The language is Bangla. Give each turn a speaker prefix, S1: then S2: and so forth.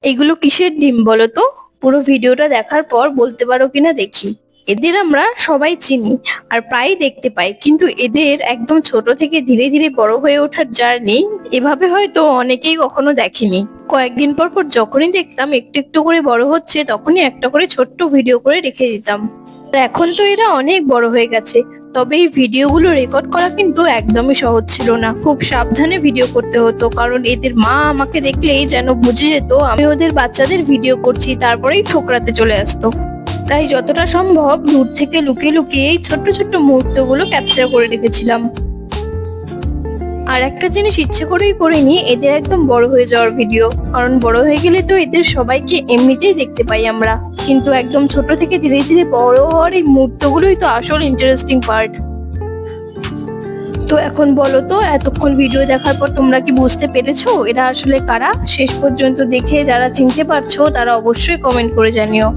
S1: এগুলো কিসের ডিম বলো তো? পুরো ভিডিওটা দেখার পর বলতে পারো কিনা দেখি। এদের আমরা সবাই চিনি আর প্রায়ই দেখতে পাই, কিন্তু এদের একদম ছোট থেকে ধীরে ধীরে বড় হয়ে ওঠার জার্নি এভাবে হয়তো অনেকেই কখনো দেখেনি। কয়েকদিন পর পর যখনই দেখতাম একটু একটু করে বড় হচ্ছে, তখনই একটা করে ছোট্ট ভিডিও করে রেখে দিতাম। আর এখন তো এরা অনেক বড় হয়ে গেছে, তবে এই ভিডিওগুলো রেকর্ড করা কিন্তু একদমই সহজ ছিল না। খুব সাবধানে ভিডিও করতে হতো, কারণ এদের মা আমাকে দেখলেই যেন বুঝে যেত আমি ওদের বাচ্চাদের ভিডিও করছি, তারপরেই ঠোকরাতে চলে আসতো। তাই যতটা সম্ভব দূর থেকে লুকিয়ে লুকিয়ে এই ছোট্ট ছোট্ট মুহূর্তগুলো ক্যাপচার করে রেখেছিলাম। আর একটা জিনিস ইচ্ছে করেই করিনি, এদের একদম বড় হয়ে যাওয়ার ভিডিও, কারণ বড় হয়ে গেলে তো এদের সবাইকে এমনিতেই দেখতে পাই আমরা, কিন্তু একদম ছোট থেকে ধীরে ধীরে বড় হওয়ার এই মুহূর্তগুলোই তো আসল ইন্টারেস্টিং পার্ট। তো এখন বলো তো, এতক্ষণ ভিডিও দেখার পর তোমরা কি বুঝতে পেরেছো এরা আসলে কারা? শেষ পর্যন্ত দেখে যারা চিনতে পারছো তারা অবশ্যই কমেন্ট করে জানিও।